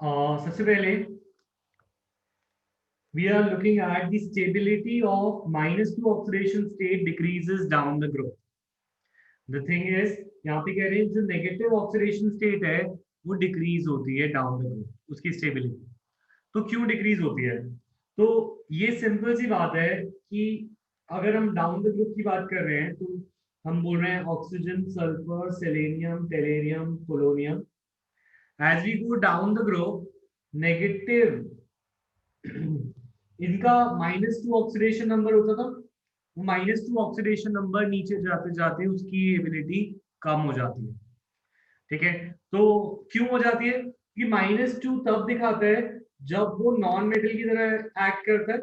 सबसे पहले we are looking at the stability of -2 oxidation state decreases down the group. The thing is, यहाँ पे कह रहे हैं जो नेगेटिव ऑक्सीडेशन स्टेट है वो डिक्रीज होती है डाउन द ग्रुप, उसकी स्टेबिलिटी। तो क्यों डिक्रीज होती है? तो ये सिंपल सी बात है कि अगर हम डाउन द ग्रुप की बात कर रहे हैं तो हम बोल रहे हैं oxygen, sulphur, selenium, tellurium, polonium. As we go down the group, negative इनका -2 ऑक्सीडेशन नंबर होता था, वो -2 ऑक्सीडेशन नंबर नीचे जाते जाते उसकी एबिलिटी कम हो जाती है। ठीक है, तो क्यों हो जाती है कि -2 तब दिखाता है जब वो नॉन मेटल की तरह एक्ट करता है।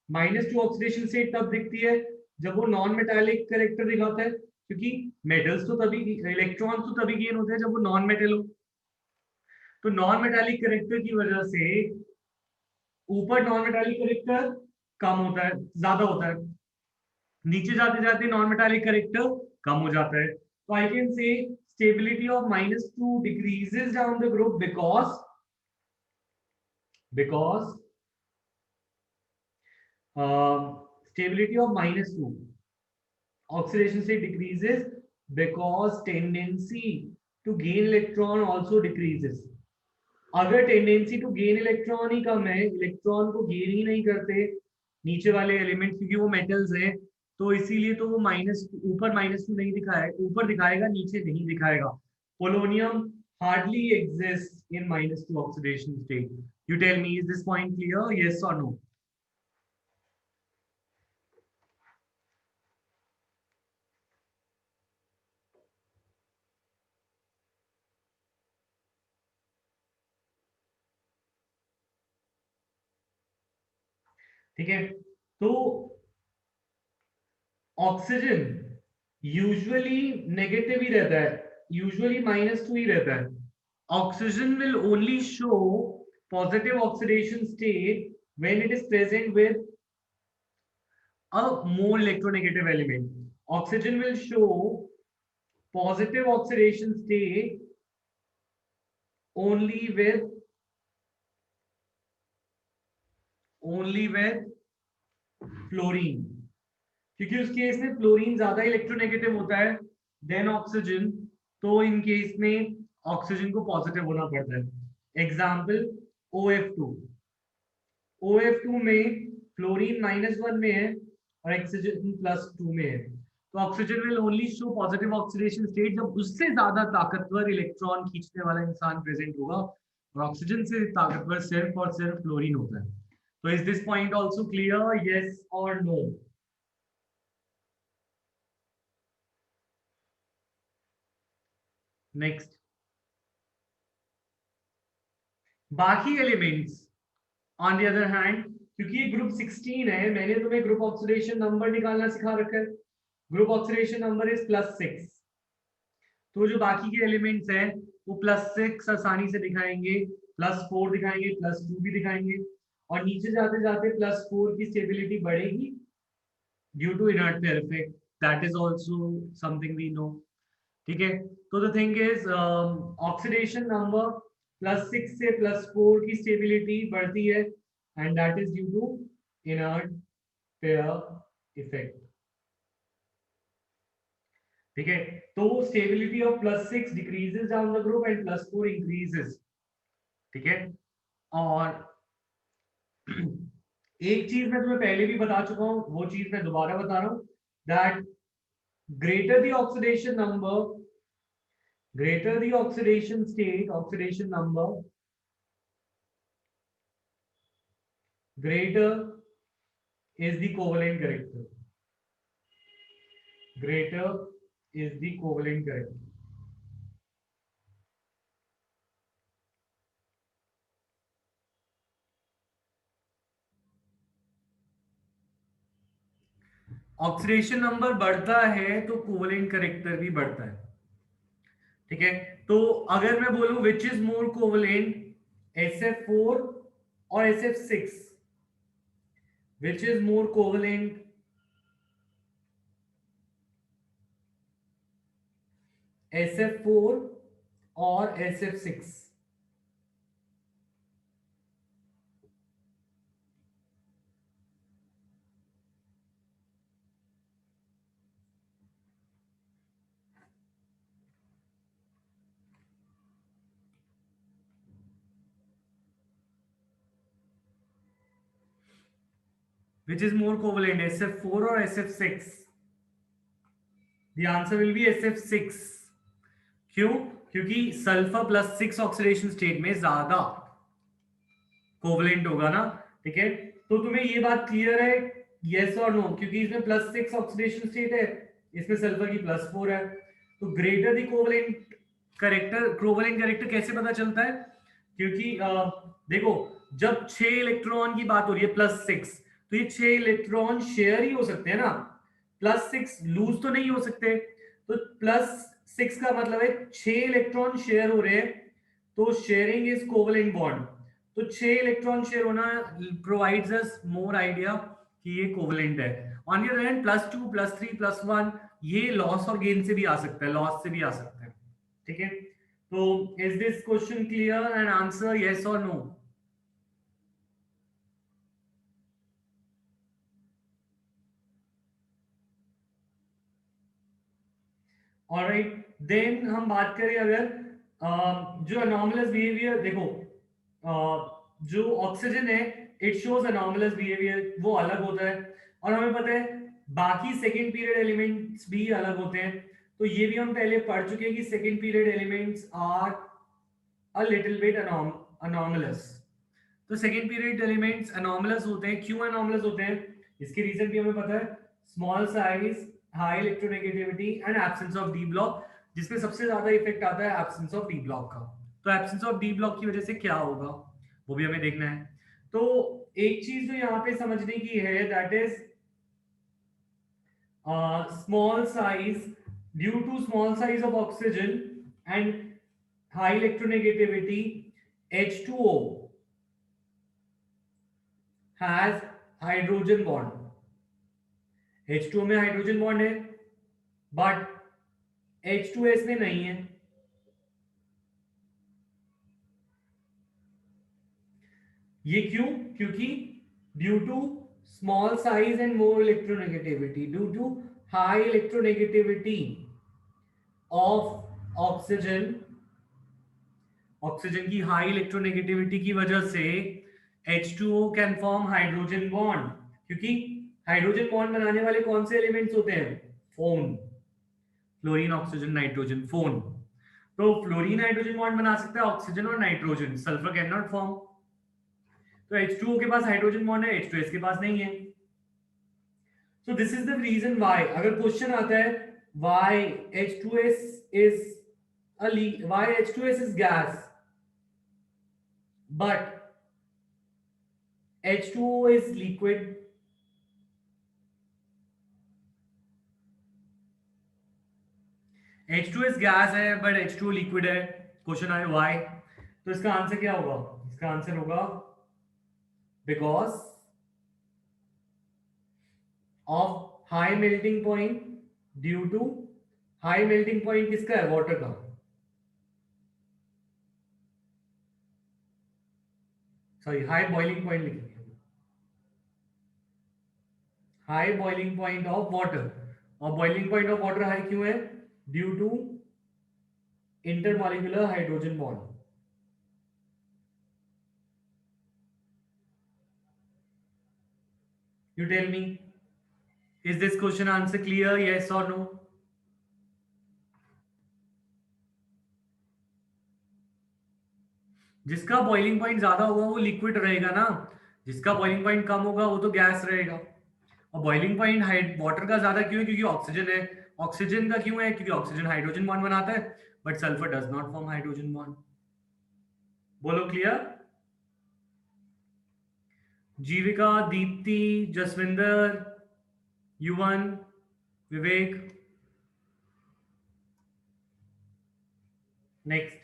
-2 ऑक्सीडेशन स्टेट तब दिखती है जब वो नॉन मेटालिक करेक्टर दिखाता है, क्योंकि मेटल्स तो तभी, इलेक्ट्रॉन्स तो तभी गेन होते हैं जब वो नॉन मेटल हो। तो नॉन मेटालिक करेक्टर की वजह से ऊपर नॉन मेटालिक करेक्टर कम होता है, ज्यादा होता है, नीचे जाते जाते नॉन मेटालिक करेक्टर कम हो जाता है। तो I can say stability of -2 decreases down the group because stability of -2 oxidation state decreases because tendency to gain electron also decreases. अगर टेंडेंसी टू गेन इलेक्ट्रॉन ही कम है, इलेक्ट्रॉन को गेन ही नहीं करते नीचे वाले एलिमेंट, क्योंकि वो मेटल्स हैं, तो इसीलिए तो वो ऊपर -2 नहीं दिखाए, ऊपर दिखाएगा नीचे नहीं दिखाएगा। Polonium hardly exist in -2 oxidation state. You tell me, is this point clear? Yes और नो? ठीक है, तो ऑक्सीजन यूजुअली नेगेटिव ही रहता है, यूजुअली -2 ही रहता है। Oxygen will only show positive oxidation state when it is present with a more electronegative element. Oxygen will show positive oxidation state only with fluorine, क्योंकि उस केस में फ्लोरीन ज्यादा electronegative होता है देन ऑक्सीजन, तो in case में oxygen को positive होना पड़ता है। एग्जाम्पल OF2, OF2 में फ्लोरीन -1 में है और ऑक्सीजन +2 में है, तो oxygen will only show positive oxidation state जब उससे ज्यादा ताकतवर इलेक्ट्रॉन खींचने वाला इंसान प्रेजेंट होगा, और ऑक्सीजन से ताकतवर सिर्फ और सिर्फ फ्लोरीन होता है। तो is this point also clear? Yes और नो? नेक्स्ट, बाकी elements on the other hand, क्योंकि ये ग्रुप 16 है, मैंने तुम्हें ग्रुप ऑक्सीडेशन नंबर निकालना सिखा रखा है। ग्रुप ऑक्सीडेशन नंबर इज +6, तो जो बाकी के एलिमेंट्स हैं वो +6 आसानी से दिखाएंगे, +4 दिखाएंगे, +2 भी दिखाएंगे, और नीचे जाते जाते +4 की स्टेबिलिटी बढ़ेगी due to inert pair effect. That is also something we know. ठीक है, तो the thing is oxidation number +6 से +4 की स्टेबिलिटी बढ़ती है, and that is due to inert pair effect. ठीक है, तो stability of +6 decreases down the group and +4 increases. ठीक है, और एक चीज मैं तुम्हें पहले भी बता चुका हूं, वो चीज मैं दोबारा बता रहा हूं, that greater the oxidation number, greater the oxidation state, oxidation number, greater is the covalent character, greater is the covalent character। Oxidation number बढ़ता है तो कोवेलेंट करेक्टर भी बढ़ता है। ठीक है, तो अगर मैं बोलूं विच इज मोर कोवेलेंट, SF4 और SF6, which is more covalent, SF4 और SF6? Which is more covalent, SF4 or SF6? The answer will be SF6. क्यों? क्योंकि सल्फर प्लस 6 ऑक्सीडेशन स्टेट में ज्यादा कोवलेंट होगा ना, ठीक है। तो तुम्हें ये बात क्लियर है, यस और नो? क्योंकि इसमें प्लस 6 ऑक्सीडेशन स्टेट है, इसमें सल्फर की प्लस 4 है। तो ग्रेटर दी कोवलेंट कैरेक्टर कैसे पता चलता है? क्योंकि देखो, जब 6 इलेक्ट्रॉन की बात हो रही है प्लस 6, तो ये 6 इलेक्ट्रॉन शेयर ही हो सकते हैं ना, प्लस 6 लूज तो नहीं हो सकते। तो प्लस 6 का मतलब है 6 इलेक्ट्रॉन शेयर हो रहे हैं, तो शेयरिंग इज कोवलेंट बॉन्ड। तो 6 इलेक्ट्रॉन शेयर होना प्रोवाइड्स अस मोर आइडिया कि ये कोवलेंट है। ऑन द अदर हैंड +2 +3 +1 ये लॉस और गेन से भी आ सकता है, लॉस से भी आ सकता है, ठीक है। तो is this question clear and answer yes और नो? ऑलराइट, देन हम बात करें अगर जो अनोमलस बिहेवियर, देखो जो ऑक्सीजन है इट शोज अनोमलस बिहेवियर, वो अलग होता है। और हमें पता है बाकी सेकेंड पीरियड एलिमेंट्स भी अलग होते हैं। तो ये भी हम पहले पढ़ चुके हैं कि second period elements are a little bit anomalous. तो सेकेंड पीरियड एलिमेंट्स अनोमलस होते हैं। क्यों अनोमलस होते हैं? इसके रीजन भी हमें पता है, small size, high electronegativity and absence of D block, जिसमें सबसे ज्यादा इफेक्ट आता है एब्सेंस ऑफ डी ब्लॉक का। तो एब्सेंस ऑफ डी ब्लॉक की वजह से क्या होगा वो भी हमें देखना है। तो एक चीज जो यहाँ पे समझने की है, that is small size, due to small size of oxygen and high electronegativity, H2O has hydrogen bond. H2O में हाइड्रोजन बॉन्ड है, बट H2S में नहीं है। ये क्यों? क्योंकि due to small size and more electronegativity, due to high electronegativity of oxygen, oxygen की high electronegativity की वजह से H2O can form hydrogen bond. क्योंकि हाइड्रोजन बॉन्ड बनाने वाले कौन से एलिमेंट्स होते हैं? FON, fluorine, oxygen, nitrogen, FON. तो फ्लोरीन हाइड्रोजन बॉन्ड बना सकता है ऑक्सीजन और nitrogen, sulphur can not form. तो H2O के पास हाइड्रोजन बॉन्ड है, H2S के पास नहीं है। So this is the reason why, अगर क्वेश्चन आता है why H2S is why H2S is gas but H2O is liquid, H2S gas है बट H2O लिक्विड है, क्वेश्चन आए व्हाई। तो इसका आंसर क्या होगा? इसका आंसर होगा because of high melting point, due to high melting point किसका है? वाटर का। सॉरी, हाई बॉइलिंग पॉइंट लिखिए, high boiling point of water. और boiling point of water high क्यों है? Due to intermolecular hydrogen bond. You tell me, is this question answer clear? Yes or no? जिसका boiling point ज्यादा होगा वो liquid रहेगा ना, जिसका बॉइलिंग पॉइंट कम होगा वो तो गैस रहेगा। और बॉइलिंग पॉइंट वाटर का ज्यादा क्यों है? क्योंकि ऑक्सीजन है। ऑक्सीजन का क्यों है? क्योंकि ऑक्सीजन हाइड्रोजन बॉन्ड बनाता है but sulphur does not form hydrogen bond. बोलो clear? Jeevika, Deepti, Jaswinder, Yuvan, Vivek, next.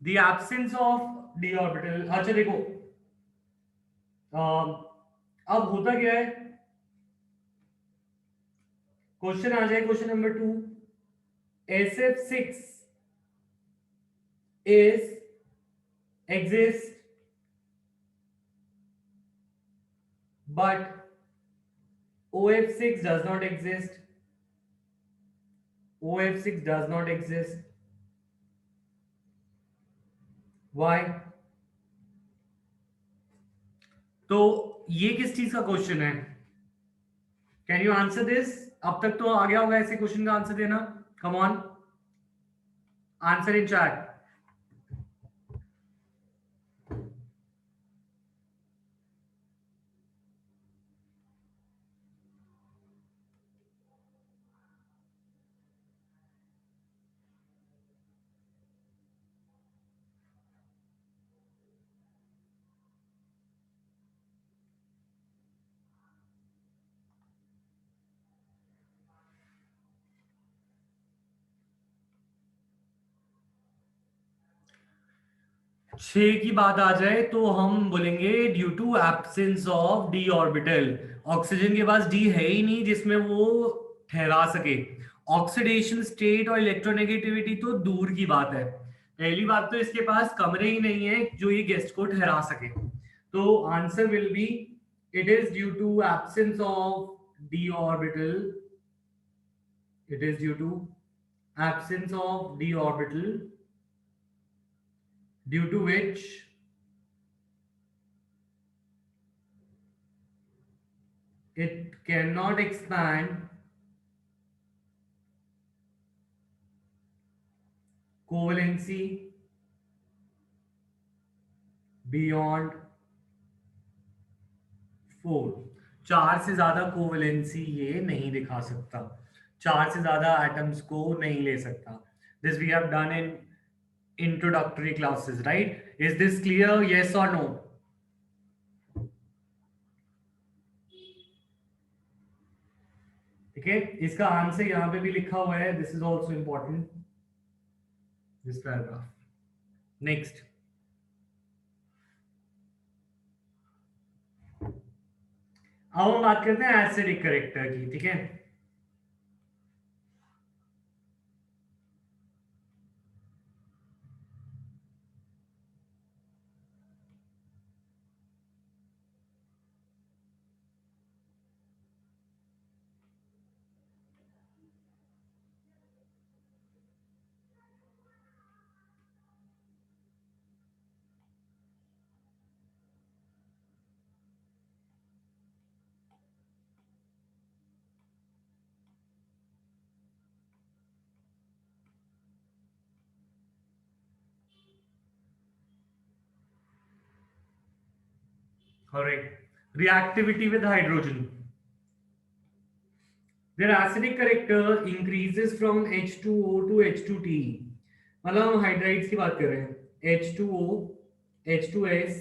The absence of D orbital. अच्छा देखो, अब होता क्या है, क्वेश्चन आ जाए question number 2, SF6 is exist but OF6 does not exist, OF6 does not exist, why? तो ये किस चीज का क्वेश्चन है? Can you answer this? अब तक तो आ गया होगा ऐसे क्वेश्चन का आंसर देना. Come on, answer in chat. छह की बात आ जाए तो हम बोलेंगे due to absence of D orbital. Oxygen के पास डी है ही नहीं जिसमें वो ठहरा सके. ऑक्सीडेशन स्टेट और इलेक्ट्रोनेगेटिविटी तो दूर की बात है. पहली बात तो इसके पास कमरे ही नहीं है जो ये गेस्ट को ठहरा सके. तो answer will be it is due to absence of D orbital. It is due to absence of D orbital due to which it cannot expand covalency beyond 4. 4 से ज्यादा कोवलेंसी ये नहीं दिखा सकता. 4 से ज्यादा एटम्स को नहीं ले सकता. This we have done in introductory classes, right? Is this clear? Yes or no? ठीक है, इसका आंसर यहां पे भी लिखा हुआ है. This is also important, this paragraph. Next, अब हम बात करते हैं एसिडिक करेक्टर की. ठीक है, alright. Reactivity with hydrogen. Their acidic character increases from H2O to H2T. मतलब हम हाइड्राइड्स की बात कर रहे हैं. H2O, H2S,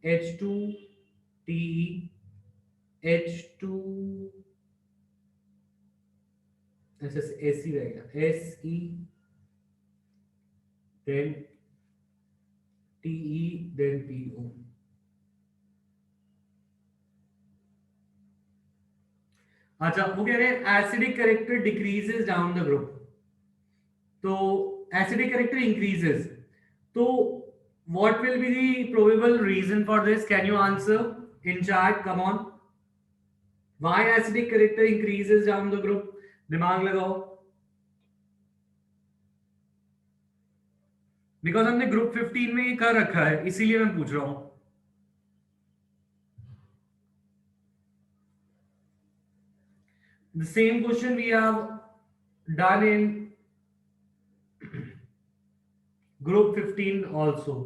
H2TE, H2 अच्छा SE रहेगा, SE, then TE, then PO. अच्छा, वो कह रहे हैं acidic character decreases down the group. तो एसिडिक करेक्टर इंक्रीजेस, तो what will be the probable reason for this? Can you answer in chat? Come on. Why acidic character increases down the group? दिमाग लगाओ. Because हमने group 15 में ये कर रखा है, इसीलिए मैं पूछ रहा हूं. The same question we have done in group 15 also.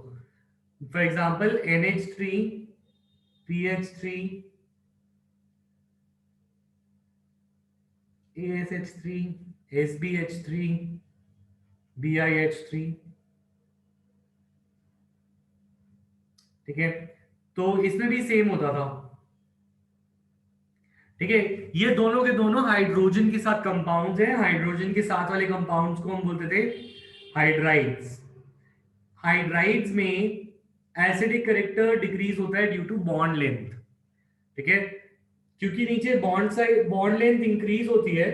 For example, NH3, PH3, ASH3, SBH3, BiH3. ठीक है, तो इसमें भी सेम होता था. ठीक है, ये दोनों के दोनों हाइड्रोजन के साथ कंपाउंड्स हैं. हाइड्रोजन के साथ वाले कंपाउंड्स को हम बोलते थे हाइड्राइड्स. हाइड्राइड्स में एसिडिक करेक्टर डिक्रीज होता है ड्यू टू बॉन्ड लेंथ. ठीक है, क्योंकि नीचे bond side bond length increase होती है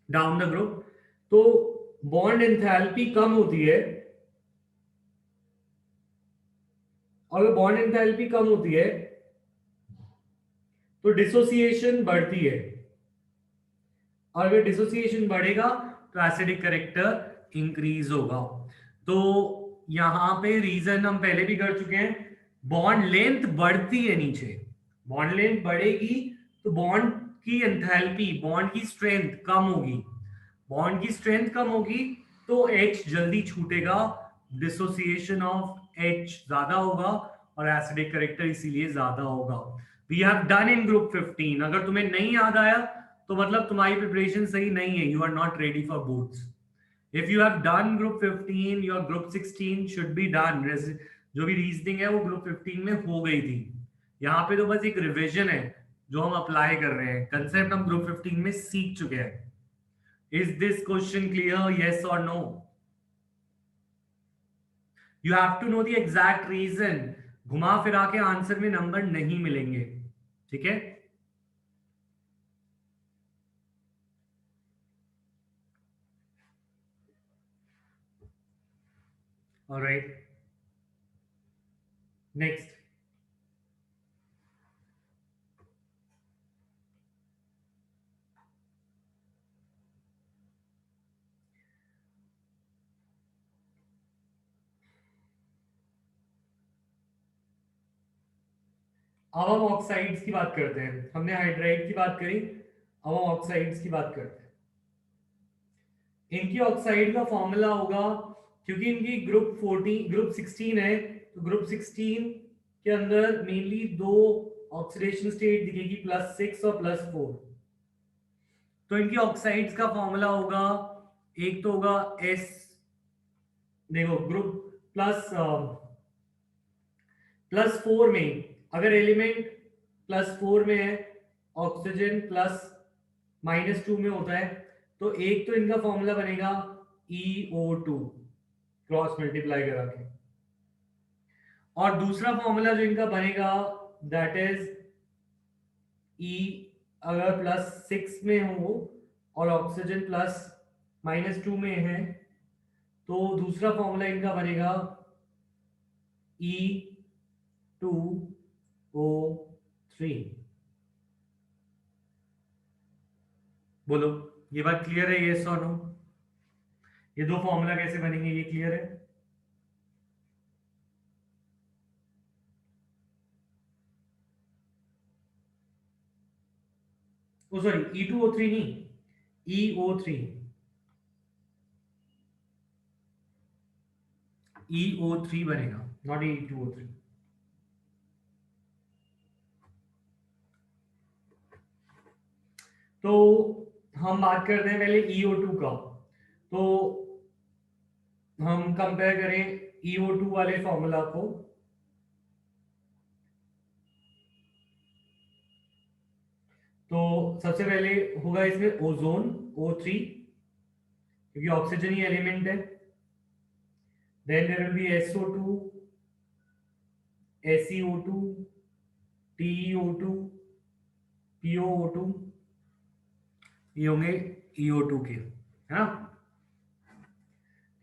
डाउन द ग्रुप, तो बॉन्ड एंथैल्पी कम होती है. और बॉन्ड एंथैल्पी कम होती है तो डिसोसिएशन बढ़ती है. और अगर डिसोसिएशन बढ़ेगा तो एसिडिक करेक्टर इंक्रीज होगा. तो यहाँ पे रीजन हम पहले भी कर चुके हैं, बॉन्ड लेंथ बढ़ती है नीचे, बॉन्ड लेंथ बढ़ेगी तो बॉन्ड की एंथैल्पी, बॉन्ड की स्ट्रेंथ कम होगी, बॉन्ड की स्ट्रेंथ कम होगी तो H जल्दी छूटेगा, डिसोसिएशन ऑफ H ज्यादा होगा और एसिडिक करेक्टर इसीलिए ज्यादा होगा। We have done in group 15। अगर तुम्हें नहीं याद आया तो मतलब तुम्हारी प्रिपरेशन सही नहीं है, you are not ready for boards. If you have done group 15, your group 16 should be done। जो भी रीजनिंग है वो ग्रुप 15 में हो गई थी, यहाँ पे तो बस एक रिवीजन है जो हम अप्लाई कर रहे हैं, कंसेप्ट हम ग्रुप 15 में सीख चुके हैं। Is this question clear, yes और no? You have to know the exact reason, घुमा फिरा के आंसर में नंबर नहीं मिलेंगे, ठीक है? Alright, next. अब हम ऑक्साइड्स की बात करते हैं, हमने हाइड्राइड की बात करी, अब हम ऑक्साइड्स की बात करते हैं। इनकी ऑक्साइड का फॉर्मूला होगा, क्योंकि इनकी ग्रुप 16 है, तो ग्रुप 16 के अंदर मेनली दो ऑक्सीडेशन स्टेट दिखेगी, +6 और +4। तो इनकी ऑक्साइड्स का फॉर्मूला होगा, एक तो होगा S, देखो ग्रुप +4 में अगर एलिमेंट +4 में है, ऑक्सीजन +-2 में होता है, तो एक तो इनका फॉर्मूला बनेगा EO2 क्रॉस मल्टीप्लाई करा के, और दूसरा फॉर्मूला जो इनका बनेगा दैट इज E, अगर +6 में हो और ऑक्सीजन +-2 में है, तो दूसरा फॉर्मूला इनका बनेगा E2O3। बोलो, ये बात क्लियर है, यस और नो? ये दो फॉर्मूला कैसे बनेंगे, ये क्लियर है? ओ सॉरी, E2O3 नहीं, EO3, EO3 बनेगा, नॉट E2O3। तो हम बात करते हैं पहले EO2 का, तो हम कंपेयर करें EO2 वाले फॉर्मूला को, तो सबसे पहले होगा इसमें ओजोन O3, क्योंकि ऑक्सीजन ही एलिमेंट है। Then there will be SO2, SeO2, TeO2, PoO2, ये होंगे EO2 के, है ना?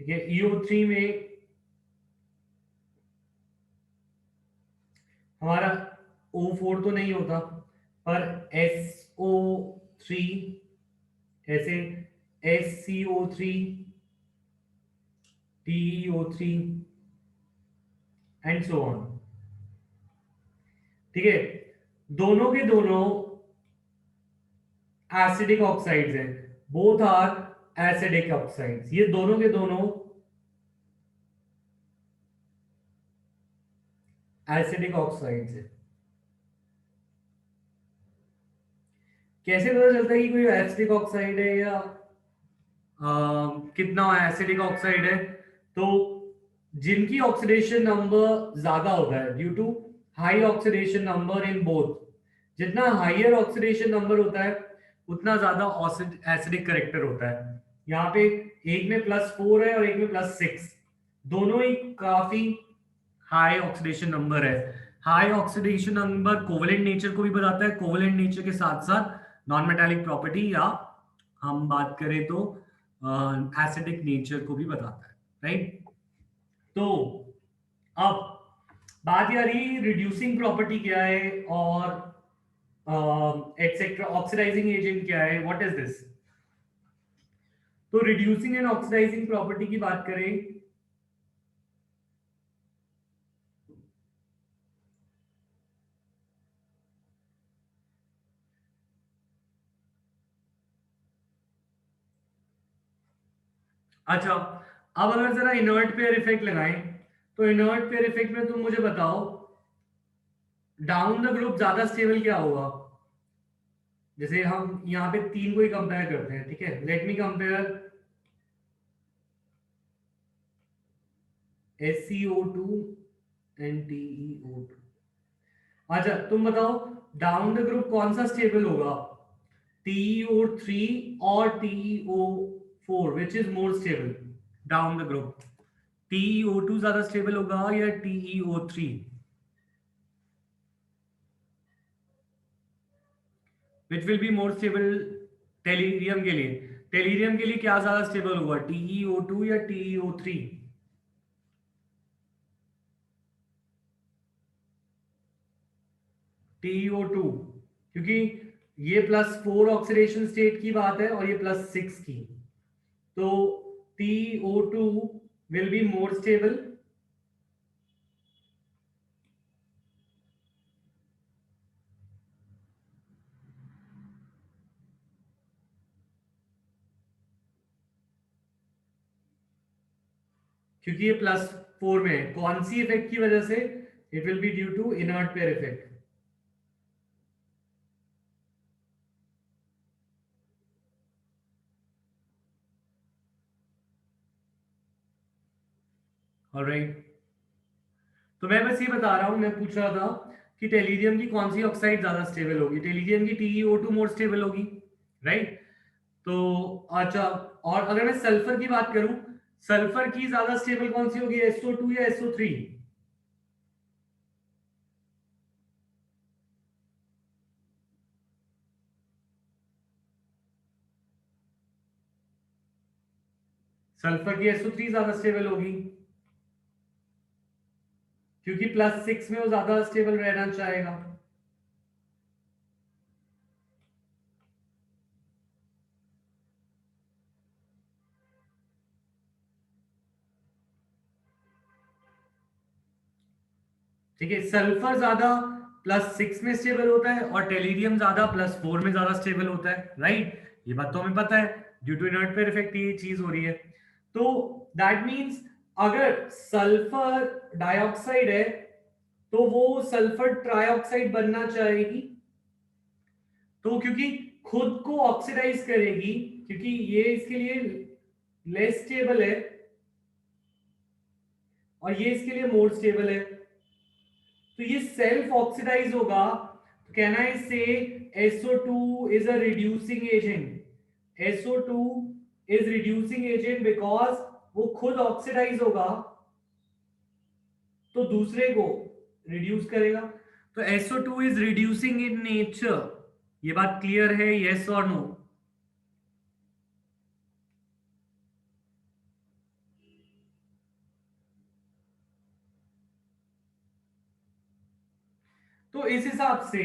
ठीक है, EO3 में हमारा O4 तो नहीं होता, पर SO3 ऐसे, SCO3, TeO3 and so on. ठीक है, दोनों के दोनों एसिडिक ऑक्साइड्स हैं, बोथ आर एसिडिक ऑक्साइड्स, ये दोनों के दोनों एसिडिक ऑक्साइड्स हैं। कैसे पता चलता है कि कोई एसिडिक ऑक्साइड है या कितना एसिडिक ऑक्साइड है? तो जिनकी ऑक्सीडेशन नंबर ज्यादा होता है due to high oxidation number in both, जितना हाइयर ऑक्सीडेशन नंबर होता है उतना ज्यादा एसिडिक करेक्टर होता है। यहाँ पे एक में +4 है और एक में +6, दोनों ही काफी हाई ऑक्सीडेशन नंबर है। High oxidation number covalent nature को भी बताता है, कोवेलेंट नेचर के साथ साथ नॉन मेटालिक प्रॉपर्टी, या हम बात करें तो एसिडिक नेचर को भी बताता है, राइट? तो अब बात ये आ रही रिड्यूसिंग प्रॉपर्टी क्या है और एक्सेट्रा, ऑक्सीडाइजिंग एजेंट क्या है, व्हाट इज दिस? तो रिड्यूसिंग एंड ऑक्सीडाइजिंग प्रॉपर्टी की बात करें अच्छा, अब अगर जरा इनर्ट पेयर इफेक्ट लगाएं, तो इनर्ट पेयर इफेक्ट में तुम मुझे बताओ डाउन द ग्रुप ज्यादा स्टेबल क्या होगा। जैसे हम यहाँ पे तीन को ही कंपेयर करते हैं, ठीक है, let me compare SiO2 and TeO2। अच्छा तुम बताओ डाउन द ग्रुप कौन सा स्टेबल होगा, TeO3 और TeO4, which is more stable down the group. TeO2 ज्यादा स्टेबल होगा या TeO3, which will be more stable tellurium के लिए। टेलीरियम के लिए क्या ज्यादा स्टेबल होगा, TeO2 या TeO3? TeO2, क्योंकि ये +4 ऑक्सीडेशन स्टेट की बात है और ये +6 की, तो TeO2 will be more stable. क्योंकि ये +4 में है, कौन सी इफेक्ट की वजह से, it will be due to inert pair effect. Alright, तो मैं बस ये बता रहा हूं, मैं पूछ रहा था कि टेलीरियम की कौन सी ऑक्साइड ज्यादा स्टेबल होगी, टेलीरियम की TeO2 मोर स्टेबल होगी, राइट। तो अच्छा, और अगर मैं सल्फर की बात करूं, सल्फर की ज्यादा स्टेबल कौन सी होगी, SO2 या SO3? सल्फर की SO3 ज्यादा स्टेबल होगी, क्योंकि +6 में वो ज्यादा स्टेबल रहना चाहेगा। ठीक है, सल्फर ज्यादा +6 में स्टेबल होता है और टेलीरियम ज्यादा +4 में ज्यादा स्टेबल होता है, राइट। ये बात तो हमें पता है, due to inert pair effect ये चीज हो रही है। तो दैट मींस अगर सल्फर डाइऑक्साइड है तो वो सल्फर ट्राइऑक्साइड बनना चाहेगी, तो क्योंकि खुद को ऑक्सीडाइज करेगी, क्योंकि ये इसके लिए लेस स्टेबल है और ये इसके लिए मोर स्टेबल है, तो ये सेल्फ ऑक्सीडाइज होगा। तो कैन आई से SO2 is a reducing agent, SO2 is reducing agent because वो खुद ऑक्सीडाइज होगा तो दूसरे को रिड्यूस करेगा। तो SO2 is reducing in nature, ये बात क्लियर है, यस और नो? तो इस हिसाब से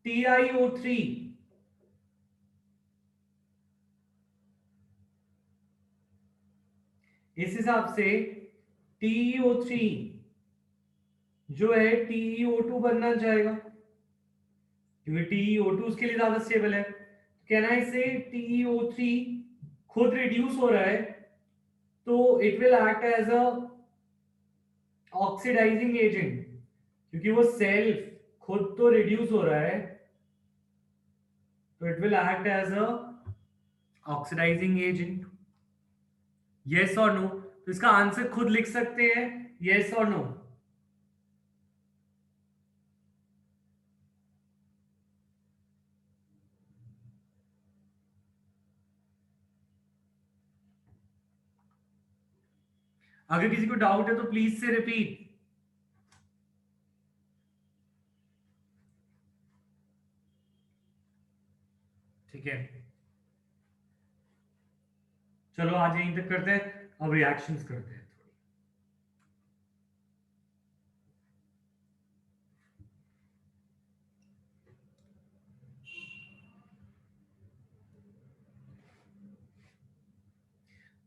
TiO3, इस हिसाब से TiO3 जो है TiO2 बनना चाहेगा, क्योंकि TiO2 उसके लिए ज्यादा स्टेबल है। कैन आई से TiO3 खुद रिड्यूस हो रहा है तो it will act as a oxidizing agent, क्योंकि वो सेल्फ खुद तो रिड्यूस हो रहा है, तो it will act as a oxidizing agent. Yes और नो? तो इसका आंसर खुद लिख सकते हैं, यस और नो। अगर किसी को डाउट है तो प्लीज से रिपीट। ठीक है, चलो आज यहीं तक करते हैं, अब रिएक्शंस करते हैं।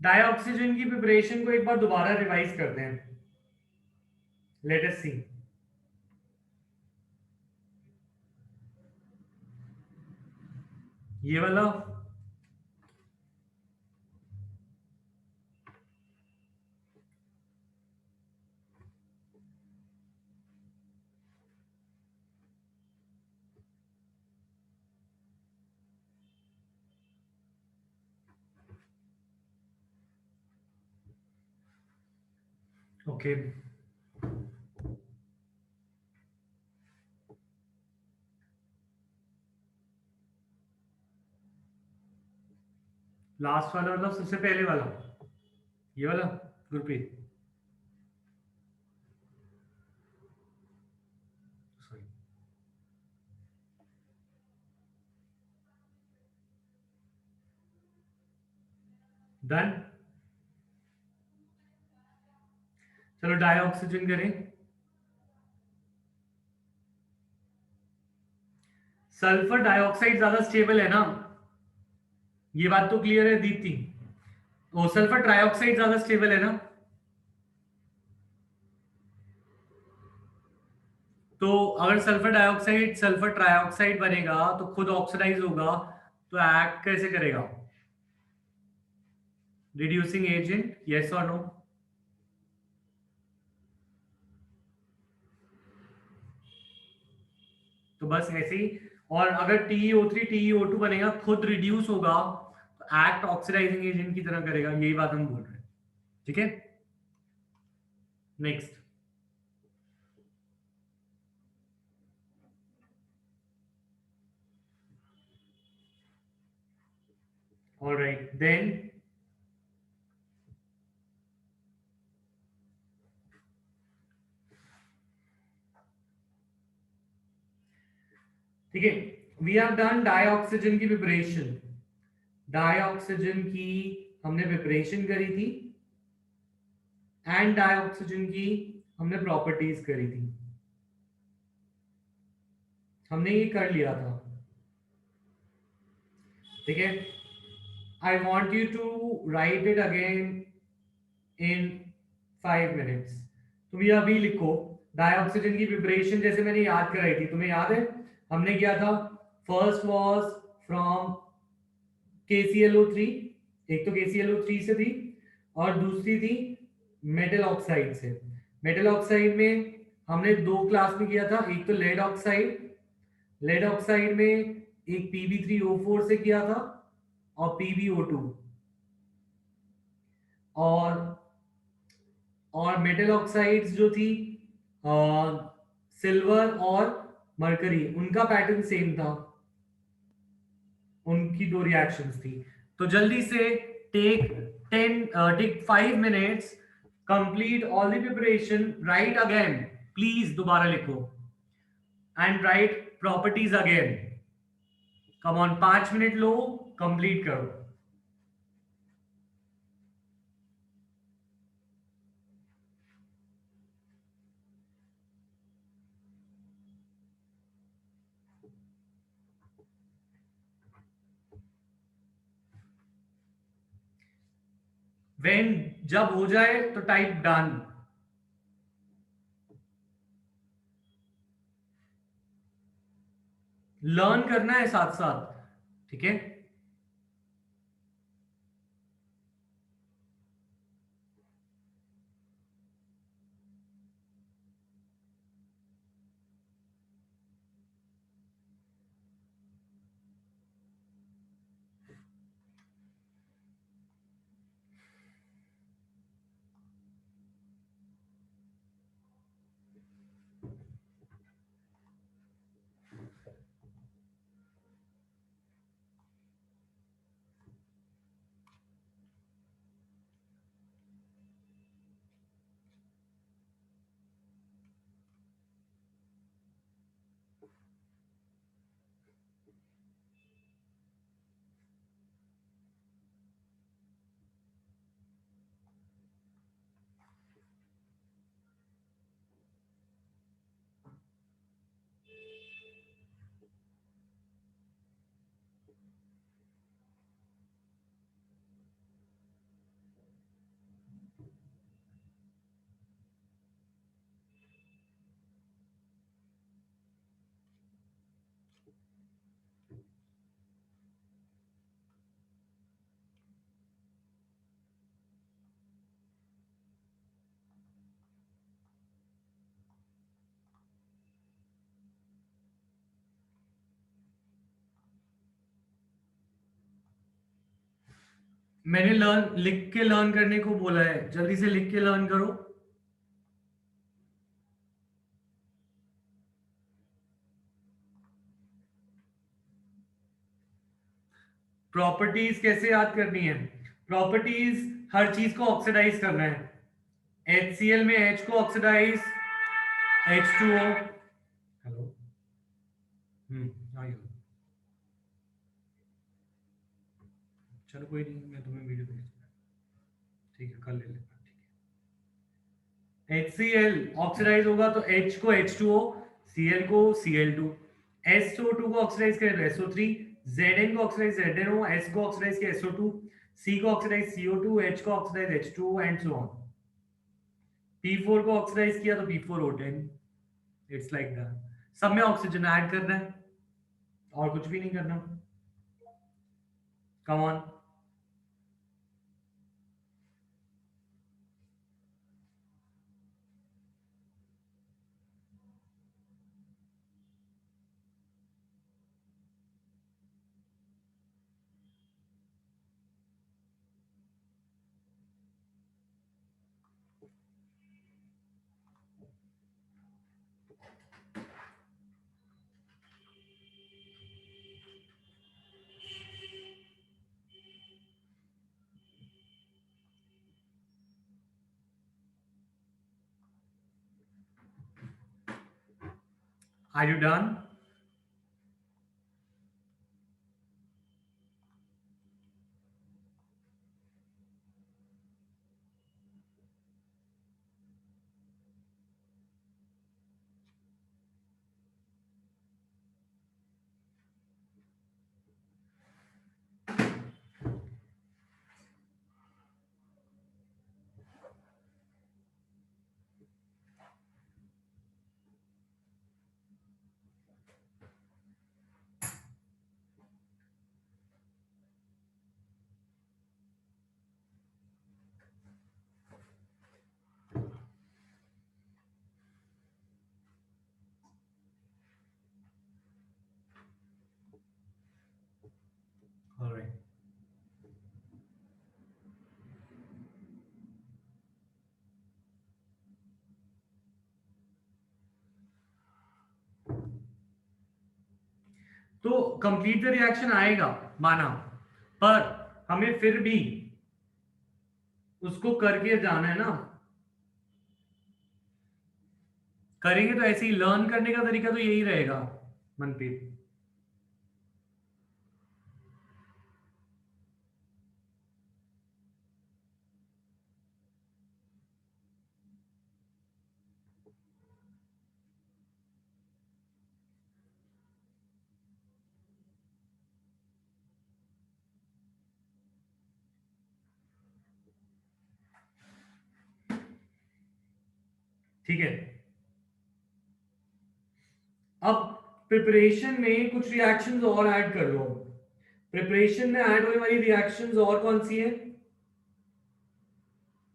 डाइऑक्सीजन की प्रिपरेशन को एक बार दोबारा रिवाइज करते हैं, लेट अस सी। ये वाला ओके, लास्ट वाला मतलब सबसे पहले वाला, ये वाला गुरप्रीत, सॉरी। डन। चलो डाइऑक्सीजन करें। सल्फर डाइऑक्साइड ज्यादा स्टेबल है ना, ये बात तो क्लियर है दीप्ति। वो सल्फर ट्राइऑक्साइड ज्यादा स्टेबल है ना, तो अगर सल्फर डाइऑक्साइड सल्फर ट्राइऑक्साइड बनेगा तो खुद ऑक्सीडाइज होगा, तो एक्ट कैसे करेगा? रिड्यूसिंग एजेंट, यस और नो? तो बस ऐसे ही। और अगर TeO3 TeO2 बनेगा खुद रिड्यूस होगा, तो एक्ट ऑक्सीडाइजिंग एजेंट की तरह करेगा, यही बात हम बोल रहे हैं। ठीक है, नेक्स्ट। ऑलराइट देन, ठीक है, वी हैव डन डाइऑक्सीजन की प्रिपरेशन। डाइऑक्सीजन की हमने प्रिपरेशन करी थी, एंड डाइऑक्सीजन की हमने प्रॉपर्टीज करी थी, हमने ये कर लिया था। ठीक है, I want you to write it again in 5 minutes. तुम ये अभी लिखो, डाइऑक्सीजन की प्रिपरेशन जैसे मैंने याद कराई थी, तुम्हें याद है हमने किया था? फर्स्ट वाज फ्रॉम KClO3, एक तो KClO3 से थी, और दूसरी थी मेटल ऑक्साइड से। मेटल ऑक्साइड में हमने दो क्लास में किया था, एक तो लेड ऑक्साइड, लेड ऑक्साइड में एक Pb3O4 से किया था, और PbO2, और मेटल ऑक्साइड्स जो थी सिल्वर और मरकरी, उनका पैटर्न सेम था, उनकी दो रिएक्शंस थी। तो जल्दी से take 5 minutes, complete all the preparation, write again, please दोबारा लिखो, and write properties again. Come on, 5 minute लो, कंप्लीट करो। व्हेन, जब हो जाए तो टाइप डन। लर्न करना है साथ साथ, ठीक है। मैंने लर्न लिख के लर्न करने को बोला है, जल्दी से लिख के लर्न करो। प्रॉपर्टीज कैसे याद करनी है? प्रॉपर्टीज हर चीज को ऑक्सीडाइज करना है। HCl में H को ऑक्सीडाइज H2O। हेलो, आइए, चलो कोई नहीं, मैं तुम्हें वीडियो भेज दूंगा, ठीक है, कल ले लेना, ठीक है। HCl ऑक्सीडाइज होगा तो H को H2O, Cl को Cl2, SO2 को ऑक्सीडाइज करें SO3, Zn को ऑक्सीडाइज ZnO, S को ऑक्सीडाइज किया SO2, C को ऑक्सीडाइज CO2, H को oxidize H2O and so on. P4 को ऑक्सीडाइज किया तो P4O10। It's like that. सब में ऑक्सीजन ऐड करना है और कुछ भी नहीं करना। Come on. Are you done? Alright. तो कंप्लीट द रिएक्शन आएगा माना, पर हमें फिर भी उसको करके जाना है ना। करेंगे तो ऐसे ही, लर्न करने का तरीका तो यही रहेगा मनप्रीत। ठीक है, अब प्रिपरेशन में कुछ रिएक्शंस और ऐड कर लो। प्रिपरेशन में ऐड होने वाली रिएक्शंस और कौन सी है?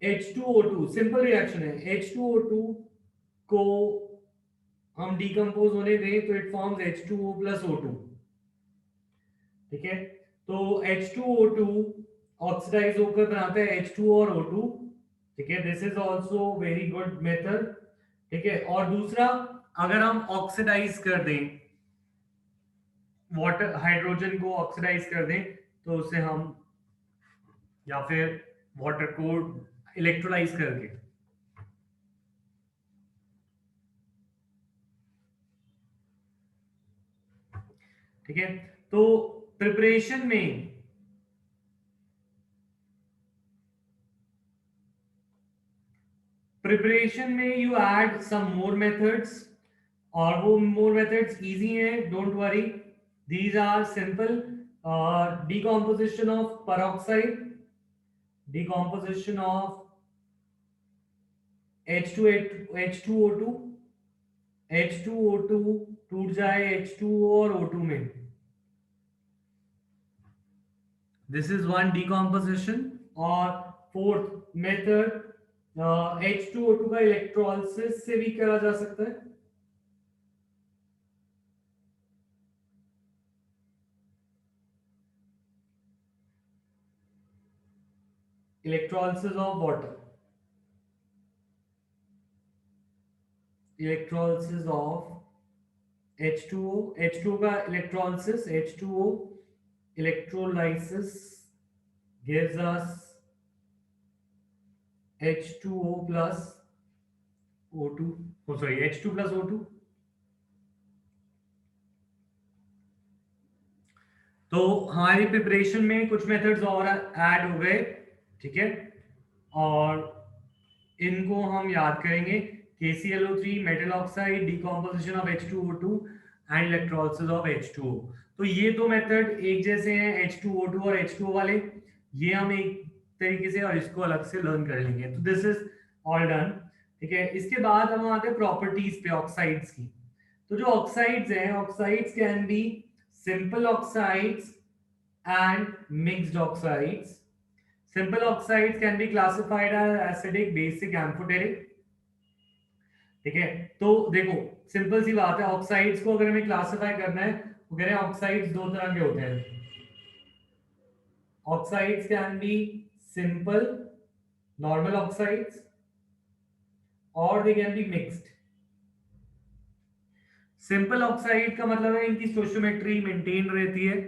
H2O2 सिंपल रिएक्शन है। H2O2 को हम डिकम्पोज होने दें तो it forms H2O plus O2। ठीक है, तो H2O2 ऑक्सीडाइज होकर बनाता है H2O और O2। ठीक है, this is also very good method. ठीक है, और दूसरा, अगर हम ऑक्सीडाइज कर दें वाटर, हाइड्रोजन को ऑक्सीडाइज कर दें तो उसे हम, या फिर वाटर को इलेक्ट्रोलाइज करके, ठीक है, तो प्रिपरेशन में you add some more methods, और वो मोर मेथड्स इजी हैं, don't worry, these are simple. decomposition of peroxide, decomposition of H2O2, H2O2 टूट जाए H2O और O2 में, दिस इज वन decomposition। और फोर्थ मेथड, H2O2 का इलेक्ट्रोलिसिस से भी करा जा सकता है। Electrolysis of water, electrolysis of H2O, H2O का electrolysis H2O electrolysis gives us H2O plus O2, oh sorry, H2 plus O2। तो हमारी प्रिपरेशन में कुछ मेथड्स और ऐड हो गए, ठीक है, और इनको हम याद करेंगे। KClO3, metal oxide, decomposition of H2O2 and electrolysis of H2O। तो ये दो मेथड एक जैसे हैं, H2O2 और H2O वाले, ये हम एक तरीके से और इसको अलग से लर्न कर लेंगे। तो दिस इज ऑल डन, ठीक है। इसके बाद हम आते हैं प्रॉपर्टीज पे ऑक्साइड्स की। तो जो ऑक्साइड्स हैं, oxides can be simple oxides and mixed oxides. Simple oxides can be classified as acidic, basic, amphoteric, ठीक है। तो देखो सिंपल सी बात है, ऑक्साइड्स को अगर हमें क्लासिफाई करना है तो कह रहे हैं ऑक्साइड्स दो तरह के होते हैं। Oxides can be simple normal oxides और they can be mixed. Simple oxide का मतलब है इनकी स्टोइचियोमेट्री मेंटेन रहती है,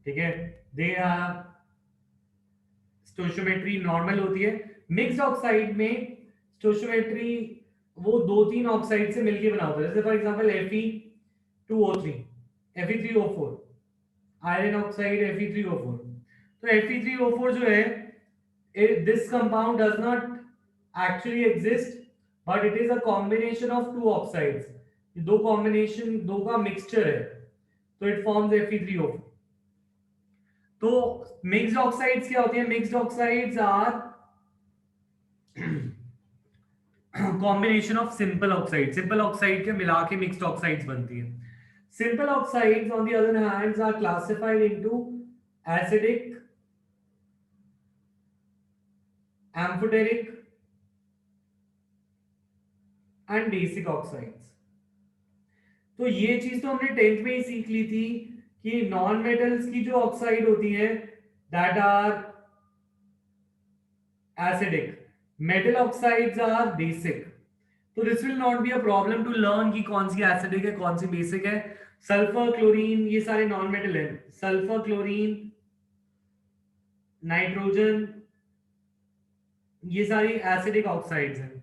ठीक है, दे आर स्टोइचियोमेट्री नॉर्मल होती है। मिक्स्ड ऑक्साइड में स्टोइचियोमेट्री वो दो तीन ऑक्साइड से मिलकर बना होता है, जैसे for example Fe2O3, Fe3O4, iron oxide Fe3O4। तो Fe3O4 जो है, this compound does not actually exist but it is a combination of two oxides. ये दो कॉम्बिनेशन, दो का मिक्सचर है, तो इट फॉर्म्स Fe3O4। तो मिक्स्ड ऑक्साइड्स क्या होती है? Mixed oxides are combination of simple oxide, simple oxide के मिला के मिक्स्ड ऑक्साइड्स बनती है। Simple oxides on the other hand are classified into acidic, amphoteric and basic oxides. तो ये चीज तो हमने 10th में ही सीख ली थी कि नॉन मेटल्स की जो ऑक्साइड होती है that are acidic, metal oxides are basic. तो this will not be a problem to learn कि कौन सी एसिडिक है कौन सी बेसिक है। सल्फर, क्लोरीन, ये सारे नॉन मेटल है। सल्फर, क्लोरीन, नाइट्रोजन, ये सारी एसिडिक ऑक्साइड्स हैं,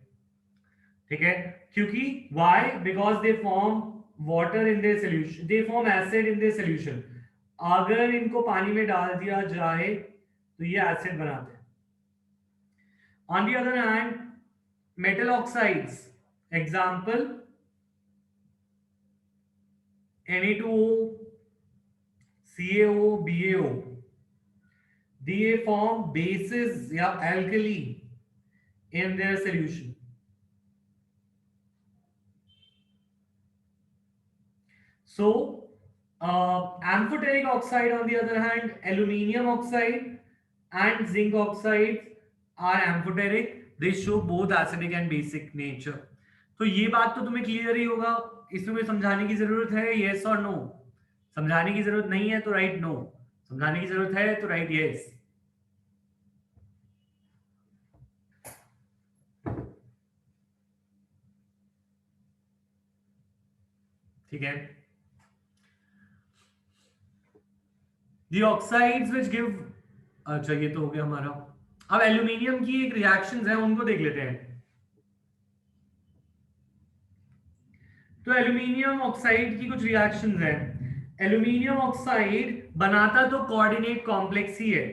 ठीक है। क्योंकि why? Because they form water in their solution, they form acid in their solution. अगर इनको पानी में डाल दिया जाए तो ये एसिड बनाते हैं। On the other hand metal oxides, example Na2O, CaO, BaO, they form bases या alkali in their solution. So amphoteric oxide on the other hand, aluminium oxide and zinc oxides are amphoteric. They show both acidic and basic nature. तो ये बात तो तुम्हें clear ही होगा, इसमें कोई समझाने की जरूरत है? यस और नो? समझाने की जरूरत नहीं है तो राइट नो, समझाने की जरूरत है तो राइट यस। ठीक है। The oxides which give, अच्छा ये तो हो गया हमारा। अब एल्यूमिनियम की एक रिएक्शंस है उनको देख लेते हैं। तो एल्यूमिनियम ऑक्साइड की कुछ रिएक्शंस हैं। एल्यूमिनियम ऑक्साइड बनाता तो कोऑर्डिनेट कॉम्प्लेक्स ही है,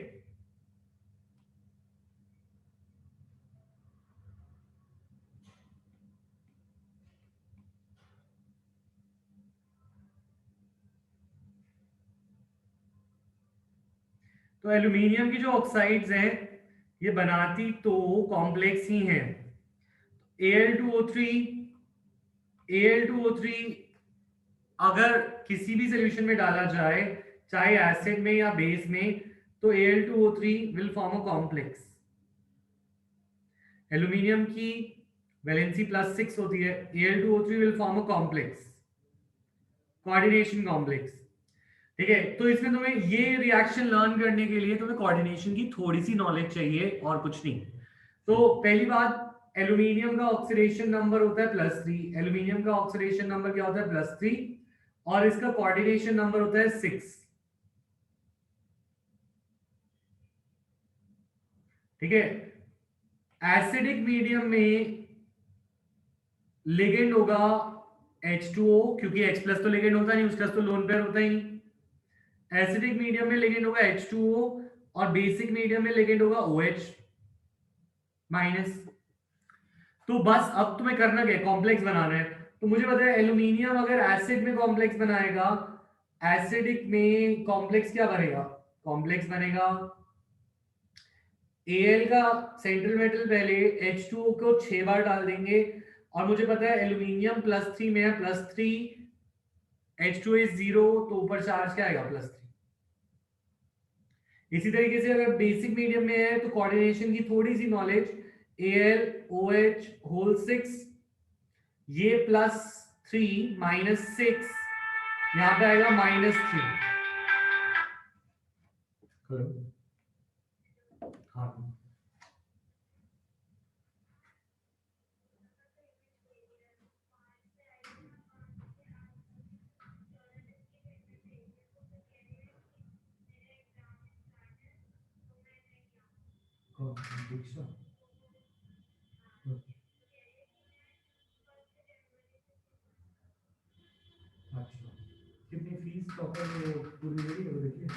तो एल्यूमिनियम की जो ऑक्साइड्स हैं ये बनाती तो कॉम्प्लेक्स ही हैं। Al2O3, Al2O3 अगर किसी भी सॉल्यूशन में डाला जाए, चाहे एसिड में या बेस में, तो Al2O3 will form a complex. Aluminium की वैलेंसी +6 होती है, Al2O3 will form a complex, coordination complex, ठीक है। तो इसमें तुम्हें ये रिएक्शन लर्न करने के लिए तुम्हें कोऑर्डिनेशन की थोड़ी सी नॉलेज चाहिए और कुछ नहीं। तो पहली बात, एल्यूमिनियम का ऑक्सीडेशन नंबर होता है +3, एल्यूमिनियम का ऑक्सीडेशन नंबर क्या होता है? +3, और इसका कोऑर्डिनेशन नंबर होता है 6। ठीक है। एसिडिक मीडियम में लिगेंड होगा H2O, क्योंकि H प्लस तो लिगेंड होता नहीं, उसका तो लोन पेयर होता ही नहीं। एसिडिक मीडियम में लिगेंड होगा H2O और बेसिक मीडियम में लिगेंड होगा OH माइनस। तो बस अब तुम्हें करना क्या है, कॉम्प्लेक्स बनाना है। तो मुझे पता है एल्यूमिनियम अगर एसिड में कॉम्प्लेक्स बनाएगा, एसिडिक में कॉम्प्लेक्स क्या बनेगा, कॉम्प्लेक्स बनेगा Al का सेंट्रल मेटल पहले H2O को 6 बार डाल देंगे, और मुझे पता है एल्यूमिनियम +3 में है, +3 H2 इज 0, तो ऊपर चार्ज क्या आएगा +3। इसी तरीके से अगर बेसिक मीडियम में है तो कोऑर्डिनेशन की थोड़ी सी नॉलेज, AlOH होल 6, ये +3 -6, यहां पे आएगा -3। हाँ, अच्छा कितनी फीस प्रॉपर पूरी हुई है वो देखिए।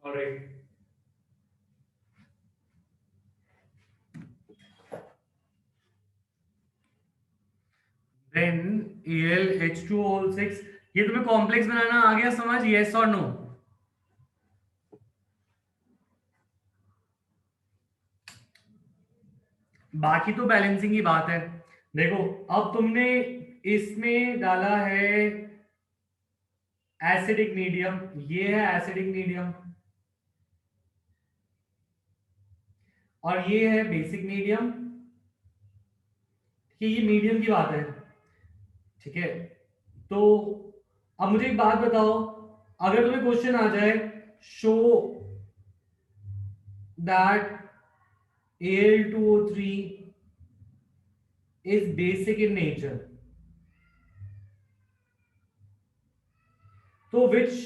ऑलराइट, देन AlH2O होल 6, ये तुम्हें कॉम्प्लेक्स बनाना आ गया समझ, यस और नो? बाकी तो बैलेंसिंग की बात है। देखो अब तुमने इसमें डाला है एसिडिक मीडियम, ये है एसिडिक मीडियम, और ये है बेसिक मीडियम, कि ये मीडियम की बात है, ठीक है। तो अब मुझे एक बात बताओ, अगर तुम्हें क्वेश्चन आ जाए show that Al2O3 is basic in nature, so which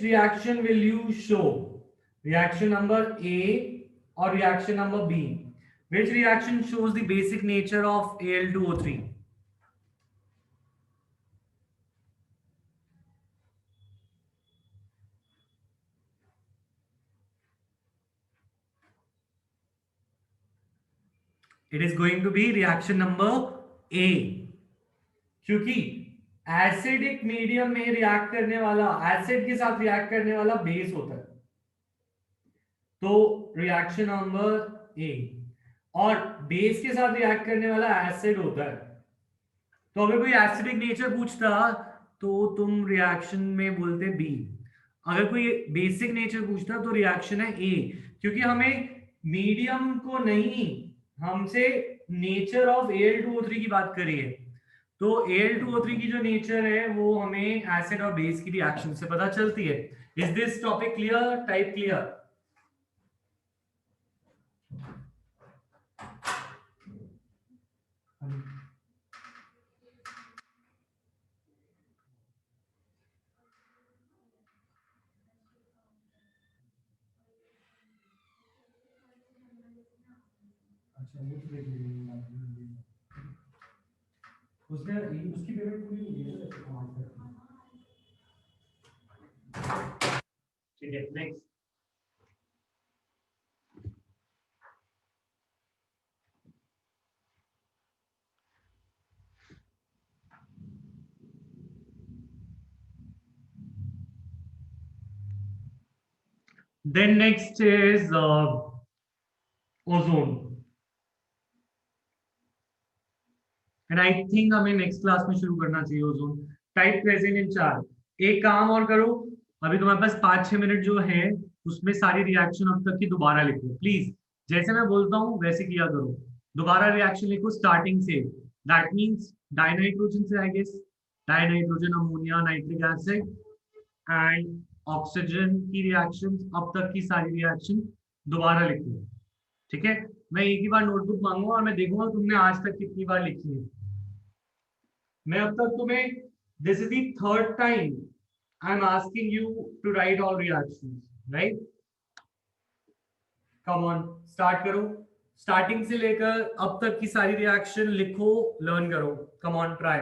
reaction will you show? Reaction number A or reaction number B? Which reaction shows the basic nature of Al2O3? It is going to be reaction number A, क्योंकि acidic medium में react करने वाला, acid के साथ react करने वाला base होता है, तो रिएक्शन नंबर ए, और बेस के साथ रिएक्ट करने वाला एसिड होता है। तो अगर कोई एसिडिक नेचर पूछता तो तुम रिएक्शन में बोलते बी, अगर कोई बेसिक नेचर पूछता तो रिएक्शन है ए, क्योंकि हमें मीडियम को नहीं, हमसे नेचर ऑफ Al2O3 की बात करी है। तो Al2O3 की जो नेचर है वो हमें एसिड और बेस की रिएक्शन से पता चलती है। Is this topic clear, type clear? अच्छा वो तो देख लीजिए, उसने उसकी पेमेंट पूरी हो गई है, ठीक है। Next, then next is ozone, and I think हमें नेक्स्ट क्लास में शुरू करना चाहिए ozone. Type present in chart. एक काम और करो, अभी तुम्हारे पास 5-6 मिनट जो है उसमें सारी रिएक्शन अब तक की दोबारा लिखो प्लीज, जैसे मैं बोलता हूँ वैसे किया करो। दोबारा रिएक्शन लिखो स्टार्टिंग से, दैट मींस डाइनाइट्रोजन से I guess, dinitrogen, ammonia, nitric acid and oxygen की रिएक्शन, अब तक की सारी रिएक्शन दोबारा लिखो। ठीक है, मैं एक ही बार नोटबुक मांगूंगा और मैं देखूंगा तुमने आज तक कितनी बार लिखी है। मैं अब तक तुम्हें, this is the third time I am asking you to write all reactions, right? Come on, start करो, स्टार्टिंग से लेकर अब तक की सारी रिएक्शन लिखो, लर्न करो। Come on, try.